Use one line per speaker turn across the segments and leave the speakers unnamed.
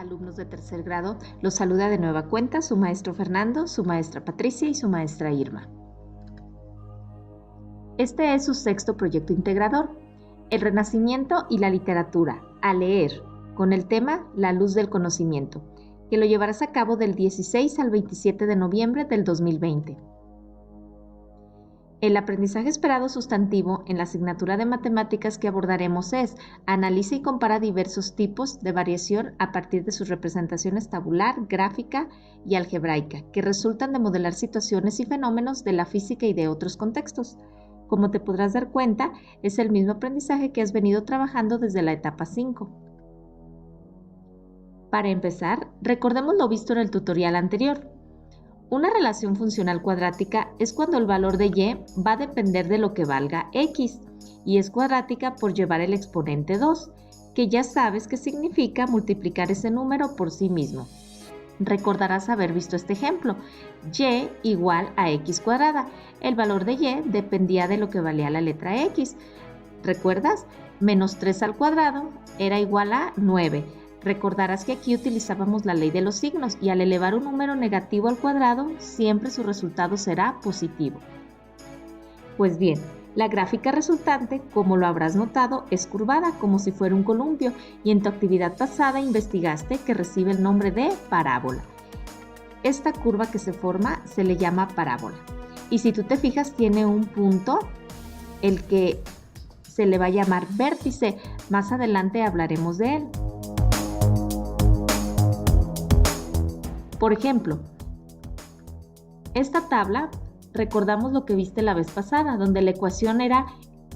Alumnos de tercer grado, los saluda de nueva cuenta su maestro Fernando, su maestra Patricia y su maestra Irma. Este es su sexto proyecto integrador, el Renacimiento y la literatura, a leer, con el tema La luz del conocimiento, que lo llevarás a cabo del 16 al 27 de noviembre del 2020. El aprendizaje esperado sustantivo en la asignatura de matemáticas que abordaremos es analiza y compara diversos tipos de variación a partir de sus representaciones tabular, gráfica y algebraica, que resultan de modelar situaciones y fenómenos de la física y de otros contextos. Como te podrás dar cuenta, es el mismo aprendizaje que has venido trabajando desde la etapa 5. Para empezar, recordemos lo visto en el tutorial anterior. Una relación funcional cuadrática es cuando el valor de y va a depender de lo que valga x y es cuadrática por llevar el exponente 2, que ya sabes que significa multiplicar ese número por sí mismo. Recordarás haber visto este ejemplo, y igual a x cuadrada. El valor de y dependía de lo que valía la letra x. ¿Recuerdas? Menos 3 al cuadrado era igual a 9. Recordarás que aquí utilizábamos la ley de los signos y al elevar un número negativo al cuadrado, siempre su resultado será positivo. Pues bien, la gráfica resultante, como lo habrás notado, es curvada, como si fuera un columpio, y en tu actividad pasada investigaste que recibe el nombre de parábola. Esta curva que se forma se le llama parábola. Y si tú te fijas, tiene un punto, el que se le va a llamar vértice. Más adelante hablaremos de él. Por ejemplo, esta tabla, recordamos lo que viste la vez pasada, donde la ecuación era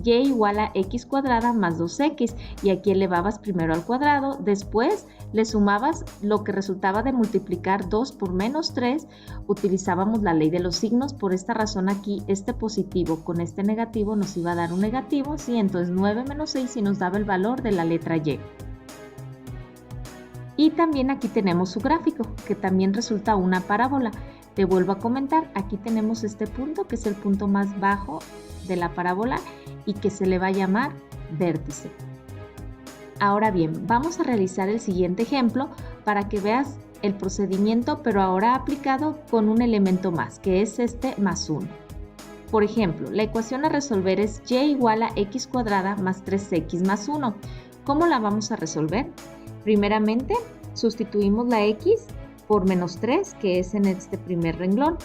y igual a x cuadrada más 2x, y aquí elevabas primero al cuadrado, después le sumabas lo que resultaba de multiplicar 2 por menos 3, utilizábamos la ley de los signos. Por esta razón aquí este positivo con este negativo nos iba a dar un negativo, ¿sí? Entonces 9 menos 6 y nos daba el valor de la letra y. Y también aquí tenemos su gráfico, que también resulta una parábola. Te vuelvo a comentar, aquí tenemos este punto, que es el punto más bajo de la parábola y que se le va a llamar vértice. Ahora bien, vamos a realizar el siguiente ejemplo para que veas el procedimiento, pero ahora aplicado con un elemento más, que es este más 1. Por ejemplo, la ecuación a resolver es y igual a x cuadrada más 3x más 1. ¿Cómo la vamos a resolver? Primeramente, sustituimos la x por menos 3, que es en este primer renglón.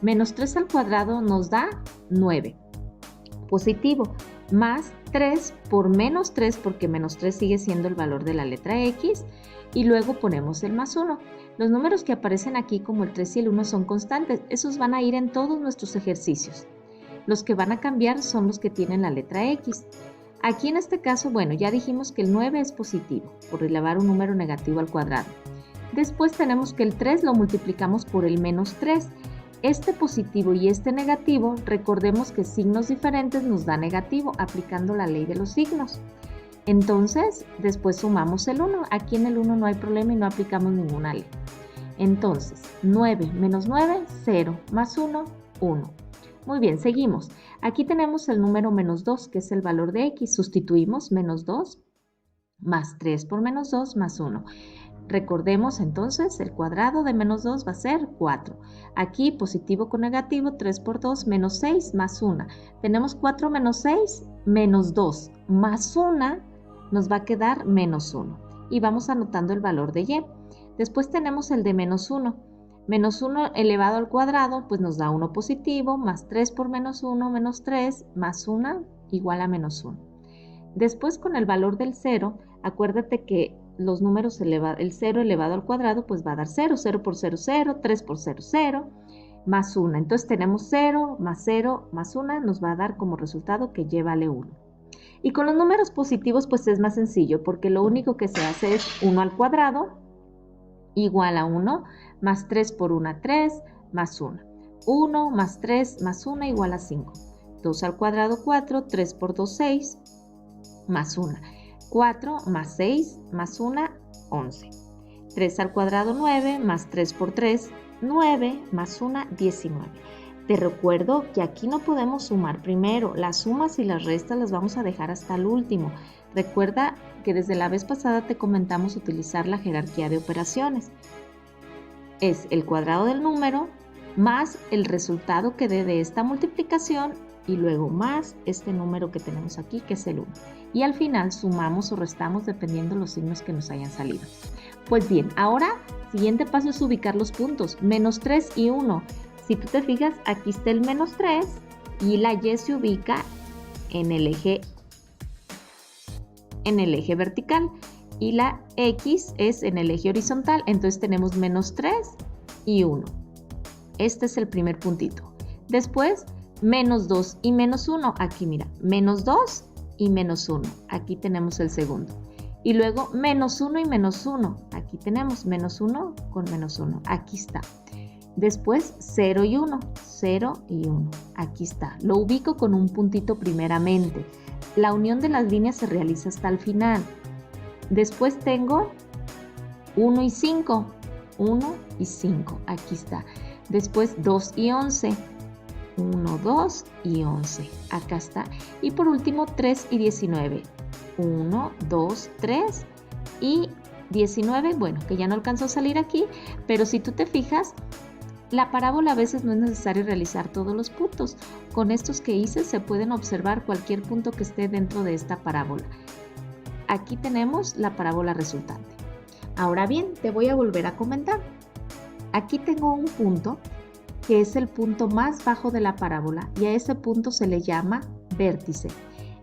Menos 3 al cuadrado nos da 9. Positivo. Más 3 por menos 3, porque menos 3 sigue siendo el valor de la letra x. Y luego ponemos el más 1. Los números que aparecen aquí como el 3 y el 1 son constantes. Esos van a ir en todos nuestros ejercicios. Los que van a cambiar son los que tienen la letra x. Aquí en este caso, bueno, ya dijimos que el 9 es positivo, por elevar un número negativo al cuadrado. Después tenemos que el 3 lo multiplicamos por el menos 3. Este positivo y este negativo, recordemos que signos diferentes nos da negativo, aplicando la ley de los signos. Entonces, después sumamos el 1. Aquí en el 1 no hay problema y no aplicamos ninguna ley. Entonces, 9 menos 9, 0, más 1, 1. Muy bien, seguimos. Aquí tenemos el número menos 2, que es el valor de x. Sustituimos menos 2 más 3 por menos 2 más 1. Recordemos entonces, el cuadrado de menos 2 va a ser 4. Aquí positivo con negativo, 3 por 2 menos 6 más 1. Tenemos 4 menos 6 menos 2 más 1 nos va a quedar menos 1. Y vamos anotando el valor de y. Después tenemos el de menos 1. Menos 1 elevado al cuadrado, pues nos da 1 positivo, más 3 por menos 1, menos 3, más 1, igual a menos 1. Después con el valor del 0, acuérdate que los números el 0 elevado al cuadrado, pues va a dar 0, 0 por 0, 0, 3 por 0, 0, más 1. Entonces tenemos 0 más 1, nos va a dar como resultado que y vale 1. Y con los números positivos, pues es más sencillo, porque lo único que se hace es 1 al cuadrado, igual a 1, más 3 por 1, 3, más 1. 1 más 3 más 1 igual a 5. 2 al cuadrado, 4, 3 por 2, 6, más 1. 4 más 6 más 1, 11. 3 al cuadrado, 9, más 3 por 3, 9, más 1, 19. Te recuerdo que aquí no podemos sumar primero, las sumas y las restas las vamos a dejar hasta el último. Recuerda que desde la vez pasada te comentamos utilizar la jerarquía de operaciones. Es el cuadrado del número más el resultado que dé de esta multiplicación y luego más este número que tenemos aquí, que es el 1. Y al final sumamos o restamos dependiendo de los signos que nos hayan salido. Pues bien, ahora siguiente paso es ubicar los puntos, menos 3 y 1. Si tú te fijas, aquí está el menos 3 y la Y se ubica en el eje vertical y la X es en el eje horizontal. Entonces tenemos menos 3 y 1. Este es el primer puntito. Después, menos 2 y menos 1. Aquí mira, menos 2 y menos 1. Aquí tenemos el segundo. Y luego menos 1 y menos 1. Aquí tenemos menos 1 con menos 1. Aquí está. Después 0 y 1, 0 y 1, aquí está. Lo ubico con un puntito primeramente. La unión de las líneas se realiza hasta el final. Después tengo 1 y 5, 1 y 5, aquí está. Después 2 y 11, 1, 2 y 11, acá está. Y por último 3 y 19, 1, 2, 3 y 19, bueno, que ya no alcanzó a salir aquí, pero si tú te fijas, la parábola a veces no es necesario realizar todos los puntos. Con estos que hice se pueden observar cualquier punto que esté dentro de esta parábola. Aquí tenemos la parábola resultante. Ahora bien, te voy a volver a comentar. Aquí tengo un punto que es el punto más bajo de la parábola y a ese punto se le llama vértice.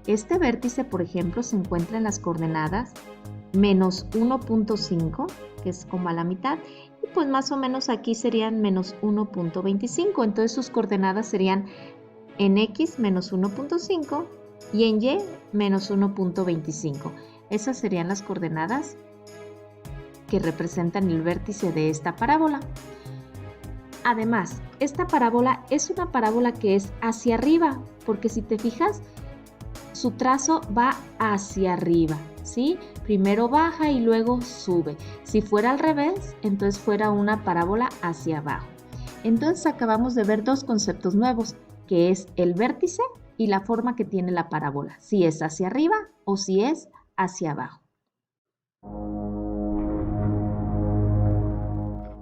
Este vértice, por ejemplo, se encuentra en las coordenadas menos 1.5, que es como a la mitad, y pues más o menos aquí serían menos 1.25. Entonces sus coordenadas serían en X menos 1.5 y en Y menos 1.25. Esas serían las coordenadas que representan el vértice de esta parábola. Además, esta parábola es una parábola que es hacia arriba, porque si te fijas, su trazo va hacia arriba, ¿sí? Primero baja y luego sube. Si fuera al revés, entonces fuera una parábola hacia abajo. Entonces acabamos de ver dos conceptos nuevos, que es el vértice y la forma que tiene la parábola, si es hacia arriba o si es hacia abajo.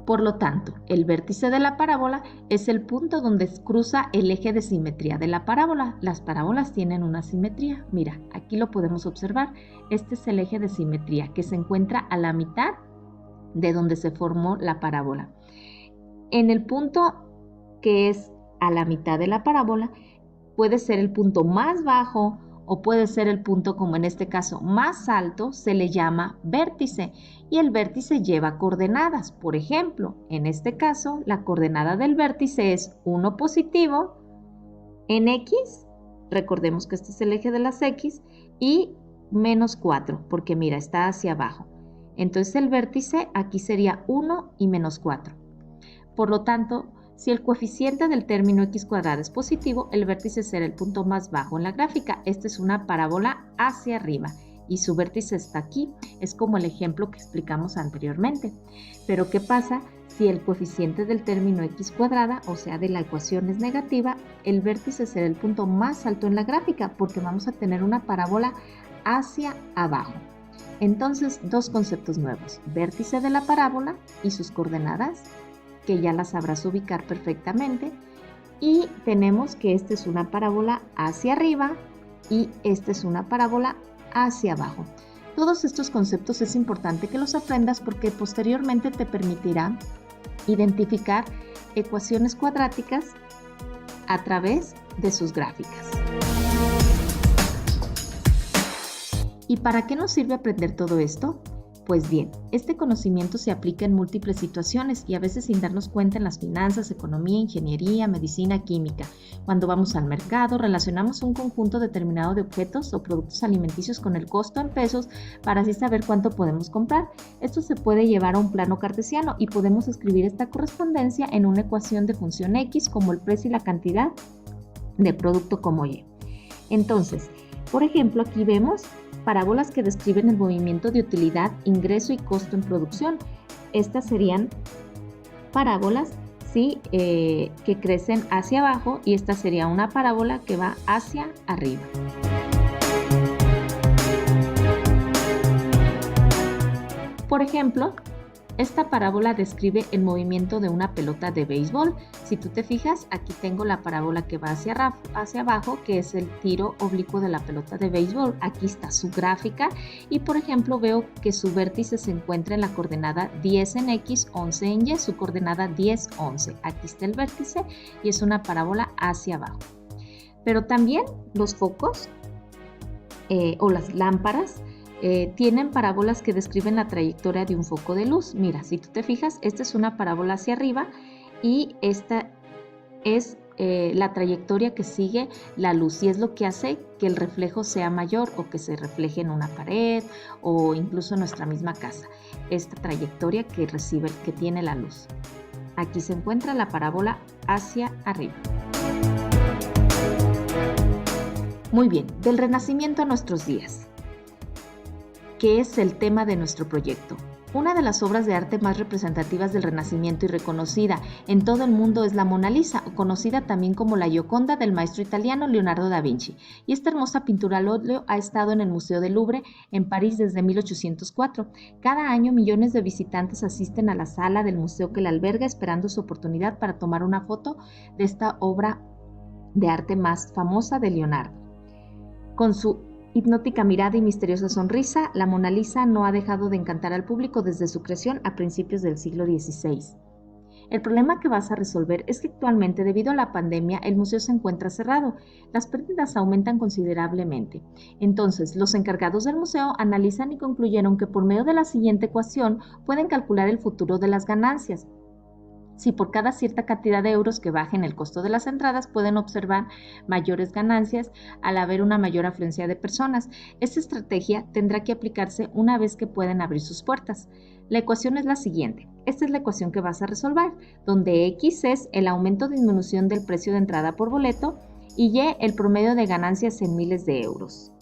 Por lo tanto, el vértice de la parábola es el punto donde cruza el eje de simetría de la parábola. Las parábolas tienen una simetría. Mira, aquí lo podemos observar. Este es el eje de simetría que se encuentra a la mitad de donde se formó la parábola. En el punto que es a la mitad de la parábola, puede ser el punto más bajo o puede ser el punto, como en este caso, más alto, se le llama vértice y el vértice lleva coordenadas. Por ejemplo, en este caso, la coordenada del vértice es 1 positivo en X, recordemos que este es el eje de las X, y menos 4, porque mira, está hacia abajo. Entonces el vértice aquí sería 1 y menos 4. Por lo tanto, si el coeficiente del término x cuadrado es positivo, el vértice será el punto más bajo en la gráfica. Esta es una parábola hacia arriba y su vértice está aquí. Es como el ejemplo que explicamos anteriormente. Pero ¿qué pasa si el coeficiente del término x cuadrada, o sea de la ecuación, es negativa? El vértice será el punto más alto en la gráfica porque vamos a tener una parábola hacia abajo. Entonces, dos conceptos nuevos: vértice de la parábola y sus coordenadas, que ya las sabrás ubicar perfectamente, y tenemos que esta es una parábola hacia arriba y esta es una parábola hacia abajo. Todos estos conceptos es importante que los aprendas porque posteriormente te permitirá identificar ecuaciones cuadráticas a través de sus gráficas. ¿Y para qué nos sirve aprender todo esto? Pues bien, este conocimiento se aplica en múltiples situaciones y a veces sin darnos cuenta en las finanzas, economía, ingeniería, medicina, química. Cuando vamos al mercado, relacionamos un conjunto determinado de objetos o productos alimenticios con el costo en pesos para así saber cuánto podemos comprar. Esto se puede llevar a un plano cartesiano y podemos escribir esta correspondencia en una ecuación de función X como el precio y la cantidad de producto como Y. Entonces, por ejemplo, aquí vemos parábolas que describen el movimiento de utilidad, ingreso y costo en producción. Estas serían parábolas ¿sí? Que crecen hacia abajo, y esta sería una parábola que va hacia arriba. Por ejemplo, esta parábola describe el movimiento de una pelota de béisbol. Si tú te fijas, aquí tengo la parábola que va hacia abajo, que es el tiro oblicuo de la pelota de béisbol. Aquí está su gráfica y, por ejemplo, veo que su vértice se encuentra en la coordenada 10 en X, 11 en Y, su coordenada 10, 11. Aquí está el vértice y es una parábola hacia abajo. Pero también los focos o las lámparas tienen parábolas que describen la trayectoria de un foco de luz. Mira, si tú te fijas, esta es una parábola hacia arriba y esta es la trayectoria que sigue la luz, y es lo que hace que el reflejo sea mayor o que se refleje en una pared o incluso en nuestra misma casa. Esta trayectoria que tiene la luz. Aquí se encuentra la parábola hacia arriba. Muy bien, del Renacimiento a nuestros días, que es el tema de nuestro proyecto. Una de las obras de arte más representativas del Renacimiento y reconocida en todo el mundo es la Mona Lisa, conocida también como la Gioconda del maestro italiano Leonardo da Vinci. Y esta hermosa pintura al óleo ha estado en el Museo del Louvre en París desde 1804. Cada año millones de visitantes asisten a la sala del museo que la alberga, esperando su oportunidad para tomar una foto de esta obra de arte más famosa de Leonardo. Con su hipnótica mirada y misteriosa sonrisa, la Mona Lisa no ha dejado de encantar al público desde su creación a principios del siglo XVI. El problema que vas a resolver es que actualmente, debido a la pandemia, el museo se encuentra cerrado. Las pérdidas aumentan considerablemente. Entonces, los encargados del museo analizan y concluyeron que por medio de la siguiente ecuación pueden calcular el futuro de las ganancias. Si por cada cierta cantidad de euros que bajen el costo de las entradas pueden observar mayores ganancias al haber una mayor afluencia de personas. Esta estrategia tendrá que aplicarse una vez que pueden abrir sus puertas. La ecuación es la siguiente. Esta es la ecuación que vas a resolver, donde X es el aumento o disminución del precio de entrada por boleto y Y el promedio de ganancias en miles de euros.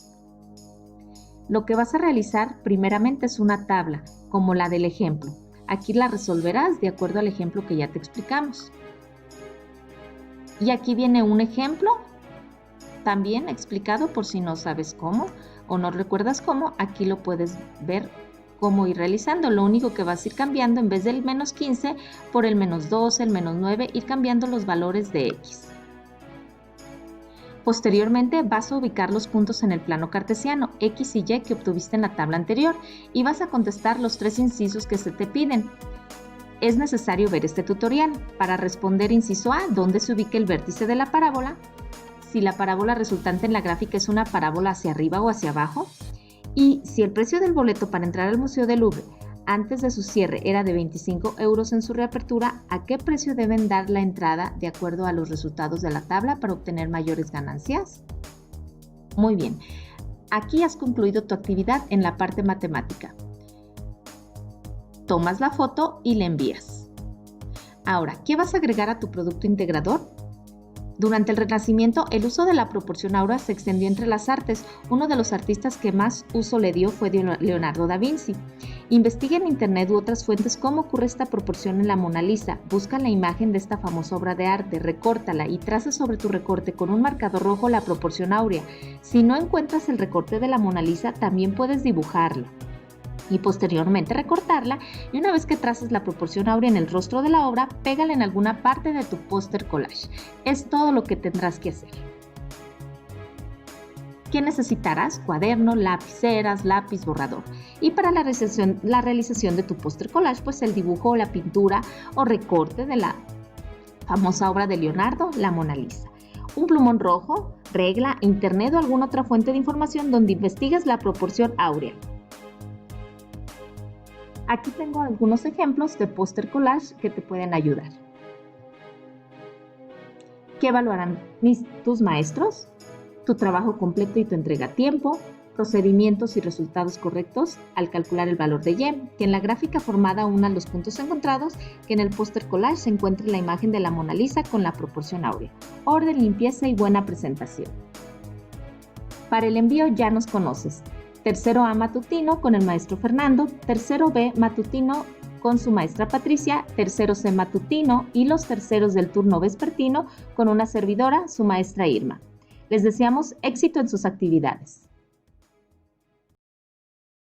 Lo que vas a realizar primeramente es una tabla, como la del ejemplo. Aquí la resolverás de acuerdo al ejemplo que ya te explicamos. Y aquí viene un ejemplo también explicado por si no sabes cómo o no recuerdas cómo. Aquí lo puedes ver cómo ir realizando. Lo único que vas a ir cambiando, en vez del menos 15 por el menos 12, el menos 9, ir cambiando los valores de X. Posteriormente vas a ubicar los puntos en el plano cartesiano, X y Y que obtuviste en la tabla anterior, y vas a contestar los 3 incisos que se te piden. Es necesario ver este tutorial para responder inciso A, dónde se ubica el vértice de la parábola, si la parábola resultante en la gráfica es una parábola hacia arriba o hacia abajo, y si el precio del boleto para entrar al Museo del Louvre antes de su cierre era de 25 euros en su reapertura, ¿a qué precio deben dar la entrada de acuerdo a los resultados de la tabla para obtener mayores ganancias? Muy bien, aquí has concluido tu actividad en la parte matemática. Tomas la foto y la envías. Ahora, ¿qué vas a agregar a tu producto integrador? Durante el Renacimiento, el uso de la proporción áurea se extendió entre las artes. Uno de los artistas que más uso le dio fue Leonardo da Vinci. Investiga en internet u otras fuentes cómo ocurre esta proporción en la Mona Lisa. Busca la imagen de esta famosa obra de arte, recórtala y traza sobre tu recorte con un marcador rojo la proporción áurea. Si no encuentras el recorte de la Mona Lisa, también puedes dibujarlo y posteriormente recortarla, y una vez que traces la proporción áurea en el rostro de la obra, pégala en alguna parte de tu póster collage. Es todo lo que tendrás que hacer. ¿Qué necesitarás? Cuaderno, lapiceras, lápiz, borrador. Y para la realización de tu póster collage, pues el dibujo o la pintura o recorte de la famosa obra de Leonardo, la Mona Lisa. Un plumón rojo, regla, internet o alguna otra fuente de información donde investigues la proporción áurea. Aquí tengo algunos ejemplos de póster collage que te pueden ayudar. ¿Qué evaluarán tus maestros? Tu trabajo completo y tu entrega a tiempo, procedimientos y resultados correctos al calcular el valor de Y, que en la gráfica formada una los puntos encontrados, que en el póster collage se encuentre la imagen de la Mona Lisa con la proporción áurea, orden, limpieza y buena presentación. Para el envío ya nos conoces. Tercero A matutino con el maestro Fernando, tercero B matutino con su maestra Patricia, tercero C matutino y los terceros del turno vespertino con una servidora, su maestra Irma. Les deseamos éxito en sus actividades.